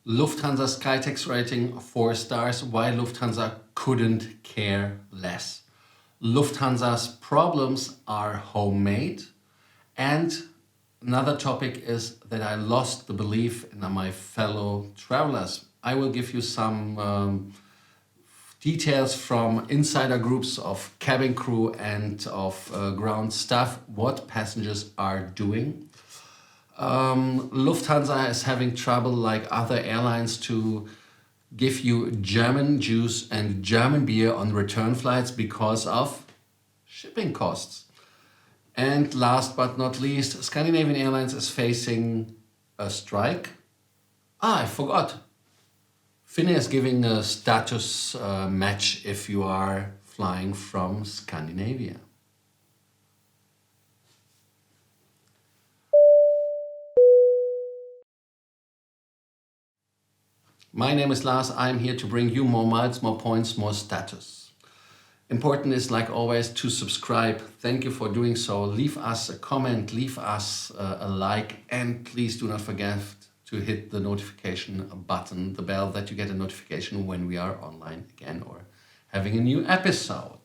Lufthansa Skytex rating 4 stars. Why Lufthansa couldn't care less. Lufthansa's problems are homemade. And another topic is that I lost the belief in my fellow travelers. I will give you some details from insider groups of cabin crew and of ground staff, what passengers are doing. Lufthansa is having trouble, like other airlines, to give you German juice and German beer on return flights because of shipping costs. And last but not least, Scandinavian Airlines is facing a strike. I forgot. Finnair is giving a status match if you are flying from Scandinavia. My name is Lars. I'm here to bring you more miles, more points, more status. Important is, like always, to subscribe. Thank you for doing so. Leave us a comment, leave us a like, and please do not forget to hit the notification button, the bell, that you get a notification when we are online again or having a new episode.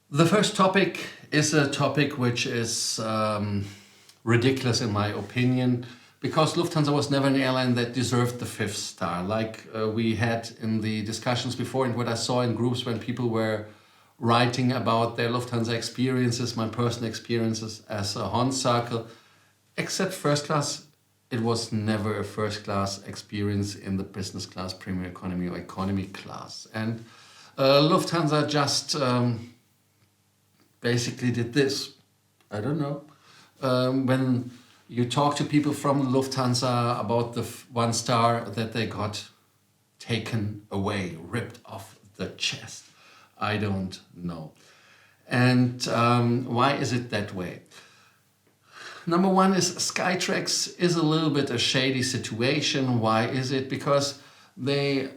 The first topic is a topic which is ridiculous in my opinion, because Lufthansa was never an airline that deserved the 5th star. Like we had in the discussions before, and what I saw in groups when people were writing about their Lufthansa experiences, my personal experiences as a Horn Circle, except first class, it was never a first class experience in the business class, premium economy or economy class. And Lufthansa just basically did this. I don't know. When you talk to people from Lufthansa about the 1 star that they got taken away, ripped off the chest. I don't know. And why is it that way? Number one is Skytrax is a little bit a shady situation. Why is it? Because the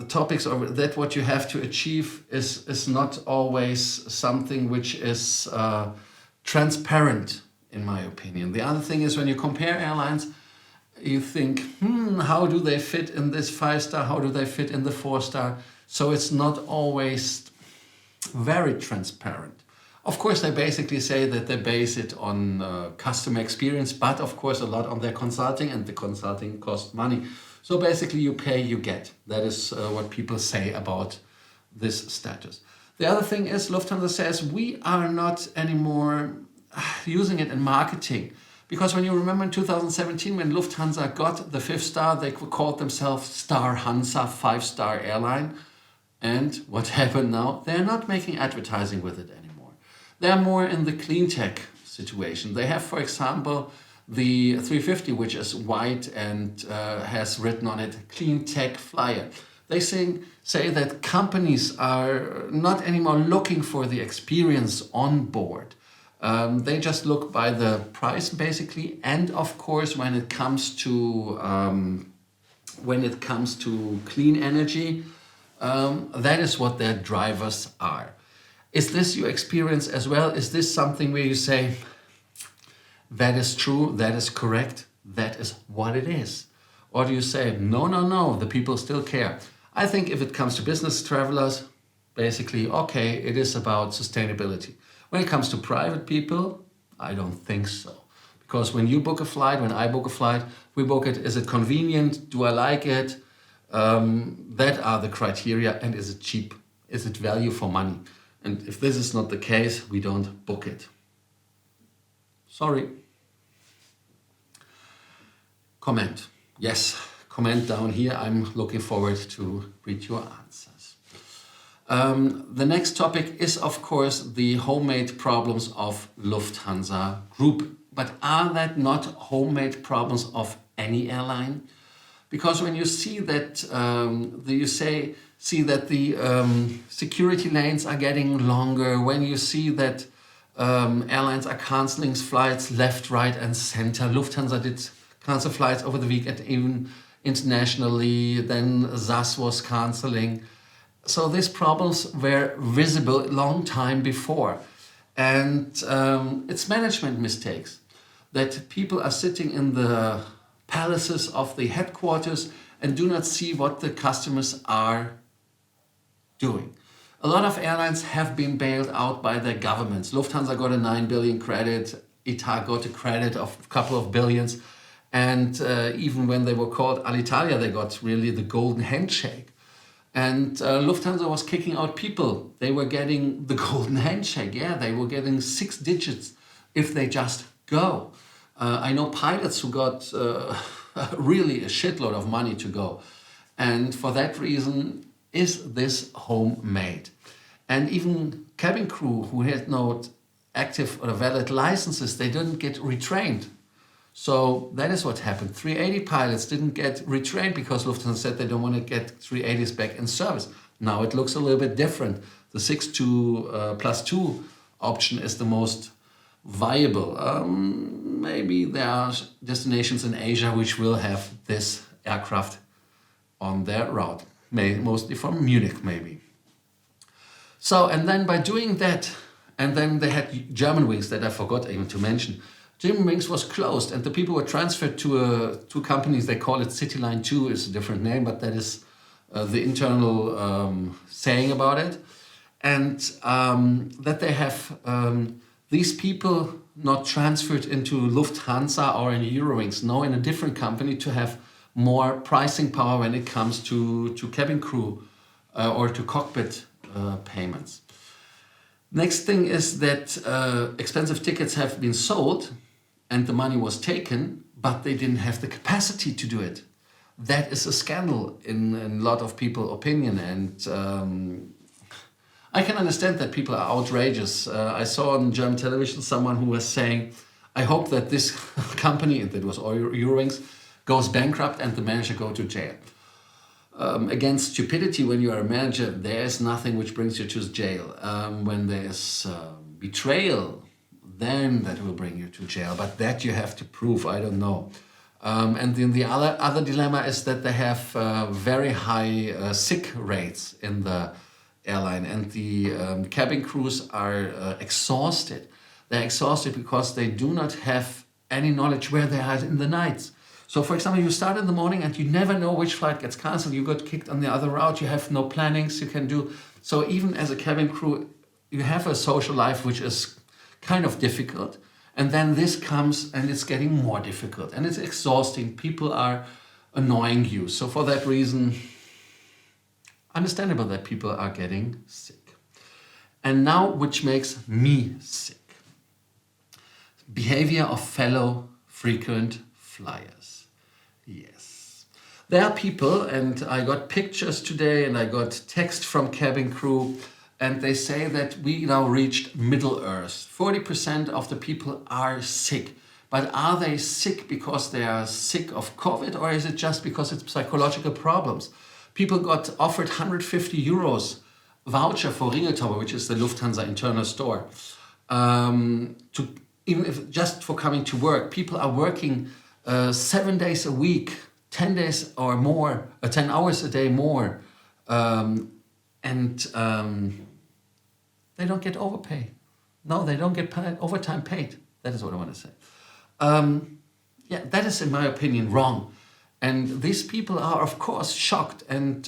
topics or that what you have to achieve is not always something which is transparent, in my opinion. The other thing is, when you compare airlines, you think, how do they fit in this 5 star? How do they fit in the 4 star? So it's not always very transparent. Of course, they basically say that they base it on customer experience, but of course a lot on their consulting, and the consulting costs money. So basically you pay, you get. That is what people say about this status. The other thing is, Lufthansa says we are not anymore using it in marketing. Because when you remember in 2017, when Lufthansa got the 5th star, they called themselves Star Hansa, 5-star airline. And what happened now? They're not making advertising with it anymore. They're more in the clean tech situation. They have, for example, the 350, which is white and has written on it clean tech flyer. They say that companies are not anymore looking for the experience on board. They just look by the price basically, and of course when it comes to clean energy, that is what their drivers are. Is this your experience as well? Is this something where you say, that is true, that is correct, that is what it is? Or do you say, no, the people still care? I think if it comes to business travelers, basically, okay, it is about sustainability. When it comes to private people, I don't think so. Because when you book a flight, when I book a flight, we book it, is it convenient? Do I like it? That are the criteria. And is it cheap? Is it value for money? And if this is not the case, we don't book it. Sorry. Comment. Yes, comment down here. I'm looking forward to read your answers. The next topic is, of course, the homemade problems of Lufthansa Group. But are that not homemade problems of any airline? Because when you see that the security lanes are getting longer, when you see that airlines are canceling flights left, right, and center. Lufthansa did cancel flights over the weekend, even internationally. Then SAS was canceling. So these problems were visible a long time before. And it's management mistakes. that people are sitting in the palaces of the headquarters and do not see what the customers are doing. A lot of airlines have been bailed out by their governments. Lufthansa got a 9 billion credit, ITA got a credit of a couple of billions, and even when they were called Alitalia, they got really the golden handshake. And Lufthansa was kicking out people. They were getting the golden handshake. Yeah, they were getting 6 digits if they just go. I know pilots who got really a shitload of money to go. And for that reason, is this homemade? And even cabin crew who had no active or valid licenses, they didn't get retrained. So that is what happened. 380 pilots didn't get retrained because Lufthansa said they don't want to get 380s back in service. Now it looks a little bit different. The 6+2 option is the most viable. Maybe there are destinations in Asia which will have this aircraft on their route, mostly from Munich maybe. So, and then by doing that, and then they had Germanwings that I forgot even to mention. Germanwings was closed and the people were transferred to two companies. They call it Cityline 2, is a different name, but that is the internal saying about it. And that they have these people not transferred into Lufthansa or in Eurowings, no, in a different company to have more pricing power when it comes to cabin crew or to cockpit payments. Next thing is that expensive tickets have been sold and the money was taken, but they didn't have the capacity to do it. That is a scandal in a lot of people's opinion, and I can understand that people are outrageous. I saw on German television someone who was saying, I hope that this company, that was Eurowings, goes bankrupt and the manager go to jail. Against stupidity, when you are a manager, there is nothing which brings you to jail. When there is betrayal, then that will bring you to jail. But that you have to prove, I don't know. And then the other dilemma is that they have very high sick rates in the airline, and the cabin crews are exhausted. They're exhausted because they do not have any knowledge where they are in the nights. So for example, you start in the morning and you never know which flight gets cancelled. You got kicked on the other route. You have no plannings you can do. So even as a cabin crew, you have a social life which is kind of difficult. And then this comes and it's getting more difficult and it's exhausting. People are annoying you. So for that reason, understandable that people are getting sick. And now, which makes me sick. Behavior of fellow frequent flyers. Yes. There are people, and I got pictures today and I got text from cabin crew, and they say that we now reached Middle Earth. 40% of the people are sick. But are they sick because they are sick of COVID, or is it just because it's psychological problems? People got offered 150 euros voucher for Ringeltaube, which is the Lufthansa internal store, to even if just for coming to work. People are working 7 days a week, 10 days or more, 10 hours a day more, and they don't get overpay. No, they don't get overtime paid. That is what I want to say. Yeah, that is, in my opinion, wrong. And these people are, of course, shocked. And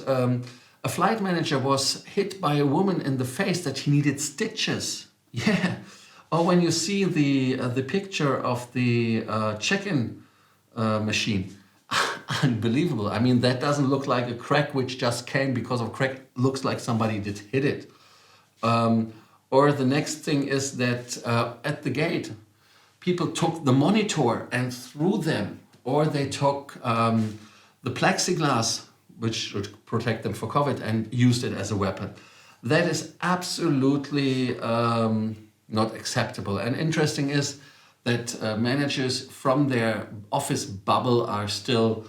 a flight manager was hit by a woman in the face that he needed stitches. Yeah. Or when you see the picture of the check-in machine, unbelievable. I mean, that doesn't look like a crack which just came because of crack. Looks like somebody did hit it. Or the next thing is that at the gate, people took the monitor and threw them, or they took the plexiglass, which should protect them for COVID, and used it as a weapon. That is absolutely not acceptable. And interesting is that managers from their office bubble are still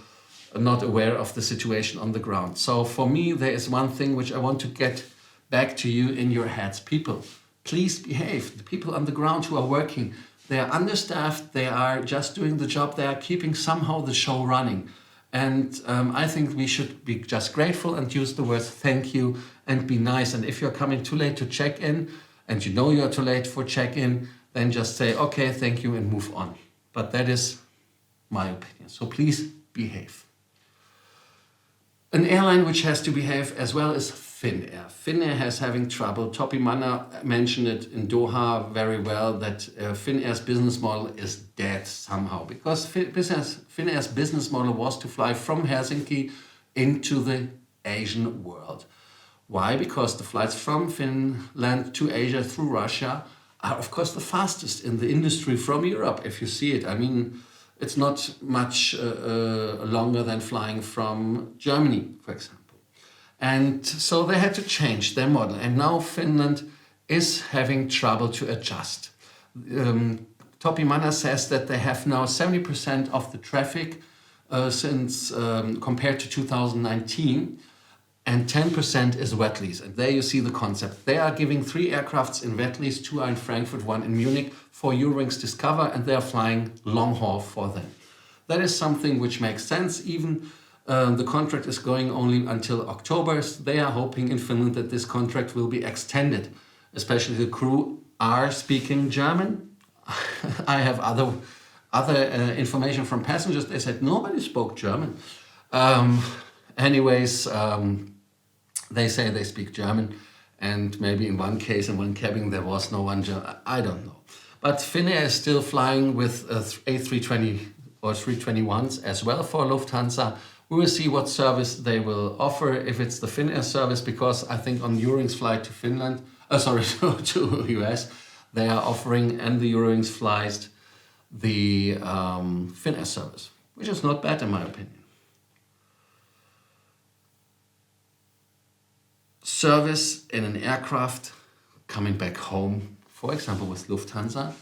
not aware of the situation on the ground. So for me, there is one thing which I want to get back to you in your heads. People, please behave. The people on the ground who are working, they are understaffed, they are just doing the job, they are keeping somehow the show running. And I think we should be just grateful and use the words thank you and be nice. And if you're coming too late to check in and you know you're too late for check-in, then just say, okay, thank you and move on. but that is my opinion. So please behave. An airline which has to behave as well is Finnair. Finnair has having trouble. Topi Manna mentioned it in Doha very well, that Finnair's business model is dead somehow, because Finnair's business model was to fly from Helsinki into the Asian world. Why? Because the flights from Finland to Asia through Russia are, of course, the fastest in the industry from Europe, if you see it. I mean, it's not much longer than flying from Germany, for example. And so they had to change their model. And now Finland is having trouble to adjust. Topi Manna says that they have now 70% of the traffic since compared to 2019. And 10% is wet lease. And there you see the concept. They are giving 3 aircrafts in wet lease, 2 are in Frankfurt, 1 in Munich, for Eurowings Discover, and they are flying long haul for them. That is something which makes sense. Even the contract is going only until October. So they are hoping in Finland that this contract will be extended. Especially the crew are speaking German. I have other information from passengers. They said nobody spoke German. They say they speak German, and maybe in one case, in one cabin, there was no one German. I don't know. But Finnair is still flying with A320 or 321s as well for Lufthansa. We will see what service they will offer, if it's the Finnair service, because I think on Eurowings flight to Finland, to US, they are offering, and the Eurowings flies, the Finnair service, which is not bad in my opinion. Service in an aircraft coming back home, for example with Lufthansa,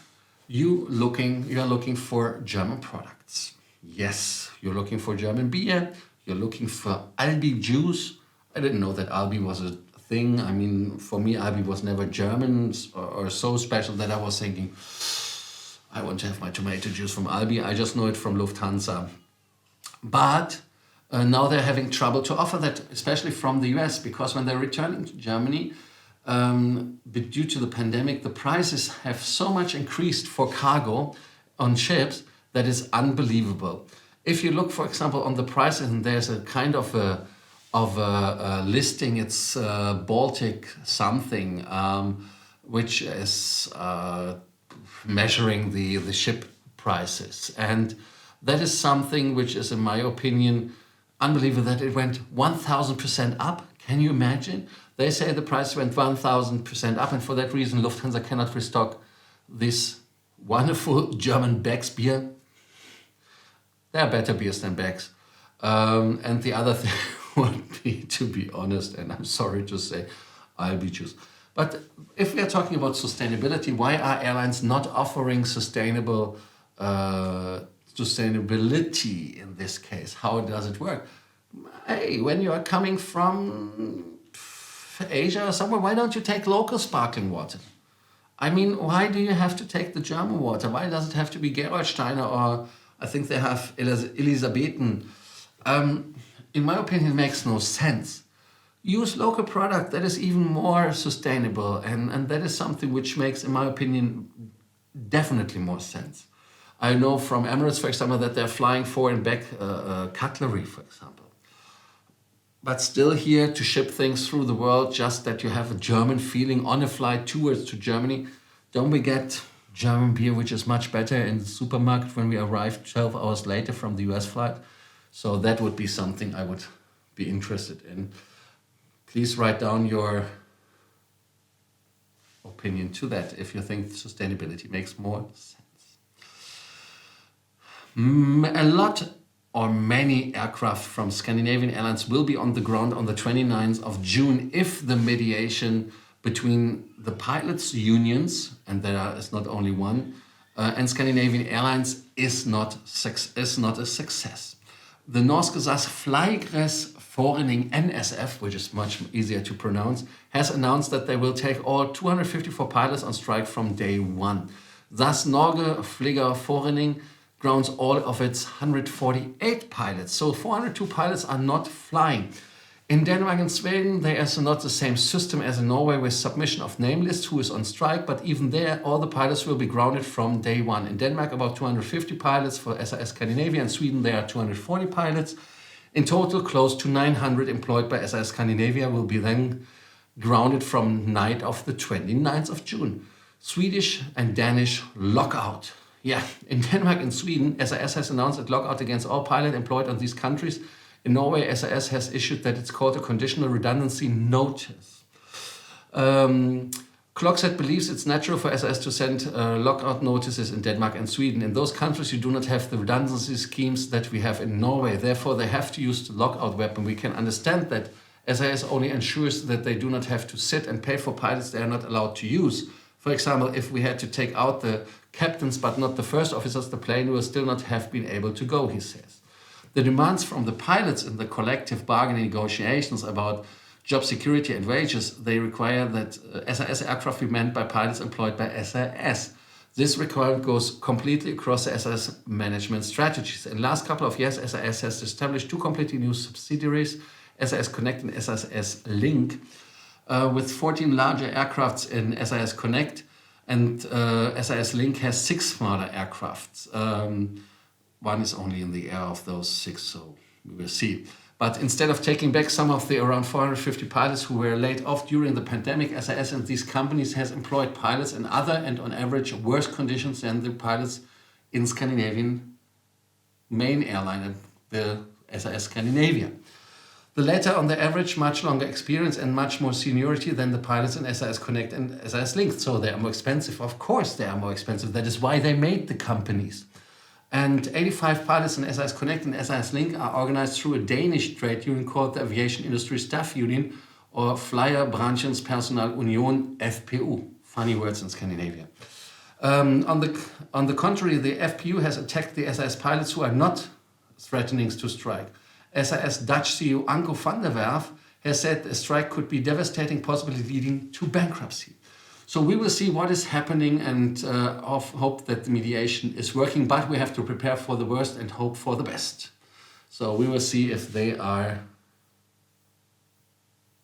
you are looking for German products. Yes, you're looking for German beer, you're looking for Albi juice. I didn't know that Albi was a thing. I mean, for me, Albi was never German or so special that I was thinking, I want to have my tomato juice from Albi. I just know it from Lufthansa. But now they're having trouble to offer that, especially from the US, because when they're returning to Germany, but due to the pandemic, the prices have so much increased for cargo on ships that is unbelievable. If you look, for example, on the prices, and there's a kind of a listing, it's Baltic something, which is measuring the ship prices. And that is something which is, in my opinion, unbelievable, that it went 1,000% up. Can you imagine? They say the price went 1,000% up, and for that reason Lufthansa cannot restock this wonderful German Beck's beer. There are better beers than Beck's. And the other thing would be, to be honest, and I'm sorry to say, Albi juice. But if we are talking about sustainability, why are airlines not offering sustainability in this case? How does it work? Hey, when you are coming from Asia or somewhere, why don't you take local sparkling water? I mean, why do you have to take the German water? Why does it have to be Gerolsteiner, or I think they have Elisabethen? In my opinion, it makes no sense. Use local product that is even more sustainable, and that is something which makes, in my opinion, definitely more sense. I know from Emirates, for example, that they're flying forward and back cutlery, for example. But still here to ship things through the world, just that you have a German feeling on a flight towards to Germany. Don't we get German beer, which is much better in the supermarket when we arrive 12 hours later from the US flight? So that would be something I would be interested in. Please write down your opinion to that if you think sustainability makes more sense. A lot or many aircraft from Scandinavian Airlines will be on the ground on the 29th of June if the mediation between the pilots' unions, and there is not only one, and Scandinavian Airlines is not a success. The Norske SAS Flygressforening NSF, which is much easier to pronounce, has announced that they will take all 254 pilots on strike from day one. Thus, Norge Flygerforening grounds all of its 148 pilots. So 402 pilots are not flying. In Denmark and Sweden, there is not the same system as in Norway with submission of name lists who is on strike, but even there, all the pilots will be grounded from day one. In Denmark, about 250 pilots for SAS Scandinavia. In Sweden, there are 240 pilots. In total, close to 900 employed by SAS Scandinavia will be then grounded from night of the 29th of June. Swedish and Danish lockout. Yeah, in Denmark and Sweden, SAS has announced a lockout against all pilots employed on these countries. In Norway, SAS has issued that it's called a conditional redundancy notice. Klockset believes it's natural for SAS to send lockout notices in Denmark and Sweden. In those countries, you do not have the redundancy schemes that we have in Norway. Therefore, they have to use the lockout weapon. We can understand that SAS only ensures that they do not have to sit and pay for pilots they are not allowed to use. For example, if we had to take out the captains but not the first officers, the plane will still not have been able to go, he says. The demands from the pilots in the collective bargaining negotiations about job security and wages, they require that SAS aircraft be manned by pilots employed by SAS. This requirement goes completely across the SAS management strategies. In the last couple of years, SAS has established two completely new subsidiaries, SAS Connect and SAS Link, with 14 larger aircrafts in SAS Connect, and SAS Link has 6 smaller aircrafts. One is only in the air of those 6, so we will see. But instead of taking back some of the around 450 pilots who were laid off during the pandemic, SAS and these companies has employed pilots in other and on average worse conditions than the pilots in Scandinavian main airline and the SAS Scandinavia. The latter, on the average, much longer experience and much more seniority than the pilots in SAS Connect and SAS Link. So they are more expensive. Of course they are more expensive. That is why they made the companies. And 85 pilots in SAS Connect and SAS Link are organized through a Danish trade union called the Aviation Industry Staff Union, or Flyer Branchens Personal Union, FPU. Funny words in Scandinavia. On the contrary, the FPU has attacked the SAS pilots who are not threatening to strike. SAS Dutch CEO Anko van der Werf has said a strike could be devastating, possibly leading to bankruptcy. So we will see what is happening and hope that the mediation is working, but we have to prepare for the worst and hope for the best. So we will see if they are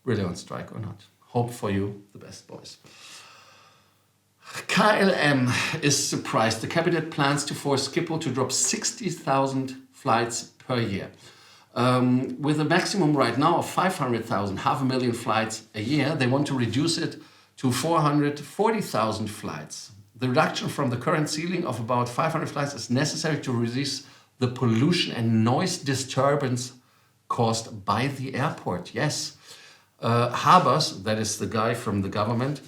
really on strike or not. Hope for you the best, boys. KLM is surprised. The cabinet plans to force Schiphol to drop 60,000 flights per year. With a maximum right now of 500,000, 500,000 flights a year, they want to reduce it to 440,000 flights. The reduction from the current ceiling of about 500 flights is necessary to reduce the pollution and noise disturbance caused by the airport. Yes. Habers, that is the guy from the government,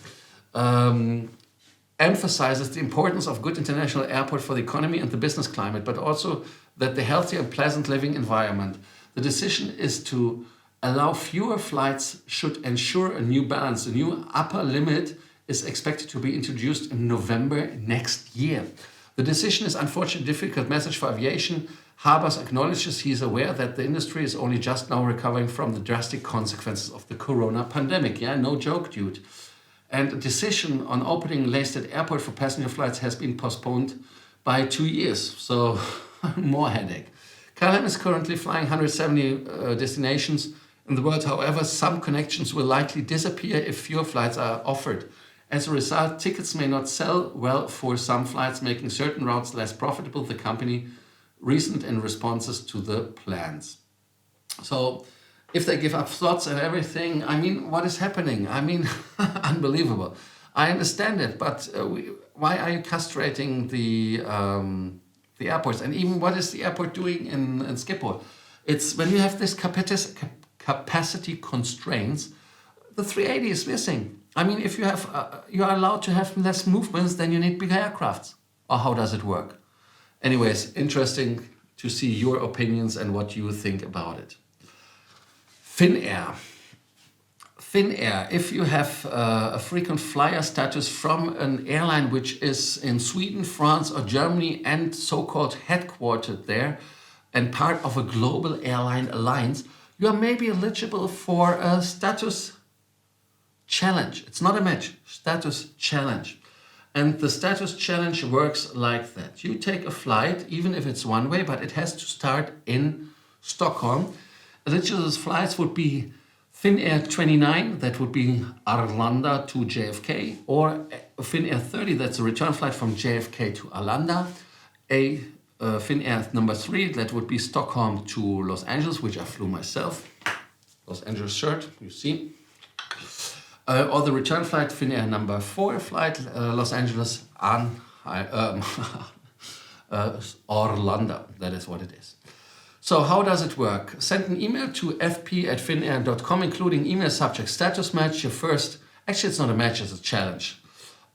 emphasizes the importance of good international airport for the economy and the business climate, but also that the healthy and pleasant living environment. The decision is to allow fewer flights should ensure a new balance. The new upper limit is expected to be introduced in November next year. The decision is unfortunately a difficult message for aviation. Habers acknowledges he is aware that the industry is only just now recovering from the drastic consequences of the corona pandemic. Yeah, no joke, dude. And a decision on opening Leisted Airport for passenger flights has been postponed by 2 years. So more headache. KLM is currently flying 170 destinations in the world. However, some connections will likely disappear if fewer flights are offered. As a result, tickets may not sell well for some flights, making certain routes less profitable, the company reasoned in responses to the plans. So if they give up slots and everything, I mean, what is happening? I mean, unbelievable. I understand it, but why are you castrating the airports? And even what is the airport doing in Schiphol? It's when you have this capacity constraints, the 380 is missing. I mean, if you have you are allowed to have less movements, then you need bigger aircrafts. Or how does it work? Anyways, interesting to see your opinions and what you think about it. Finnair. Finnair, if you have a frequent flyer status from an airline which is in Sweden, France or Germany and so-called headquartered there and part of a global airline alliance, you are maybe eligible for a status challenge. It's not a match, status challenge. And the status challenge works like that. You take a flight, even if it's one way, but it has to start in Stockholm. Eligible flights would be Finnair 29, that would be Arlanda to JFK, or Finnair 30, that's a return flight from JFK to Arlanda. Finnair number 3, that would be Stockholm to Los Angeles, which I flew myself. Los Angeles shirt, you see. Or the return flight, Finnair number 4 flight, Los Angeles on Orlando. That is what it is. So how does it work? Send an email to fp@finnair.com, including email subject status match. Your first, actually it's not a match, it's a challenge.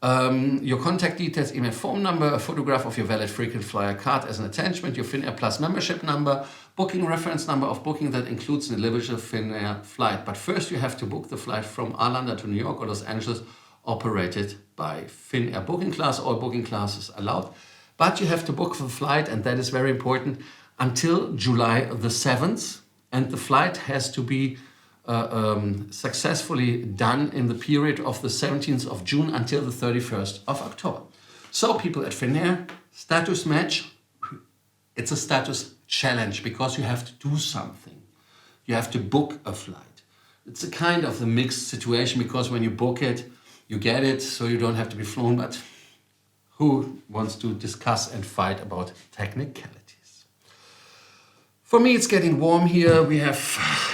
Your contact details, email, phone number, a photograph of your valid frequent flyer card as an attachment, your Finnair Plus membership number, booking reference number of booking that includes an individual Finnair flight. But first you have to book the flight from Arlanda to New York or Los Angeles, operated by Finnair booking class. All booking classes allowed. But you have to book the flight, and that is very important, until July the 7th. And the flight has to be successfully done in the period of the 17th of June until the 31st of October. So people at Finnair, status match, it's a status challenge because you have to do something. You have to book a flight. It's a kind of a mixed situation because when you book it, you get it, so you don't have to be flown, but who wants to discuss and fight about technicalities? For me, it's getting warm here. We have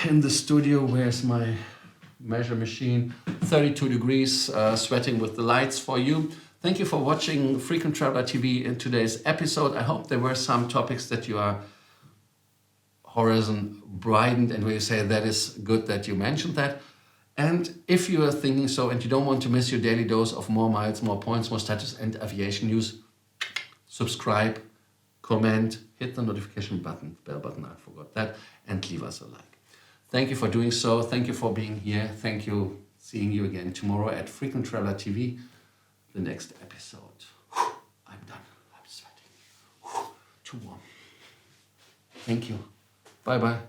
in the studio, where's my measure machine, 32 degrees, sweating with the lights for you. Thank you for watching Frequent Traveler TV in today's episode. I hope there were some topics that you are horizon brightened and where you say that is good that you mentioned that. And if you are thinking so and you don't want to miss your daily dose of more miles, more points, more status and aviation news, subscribe, comment, hit the notification button, bell button, I forgot that, and leave us a like. Thank you for doing so. Thank you for being here. Thank you. Seeing you again tomorrow at Frequent Traveler TV, the next episode. I'm done. I'm sweating. Too warm. Thank you. Bye-bye.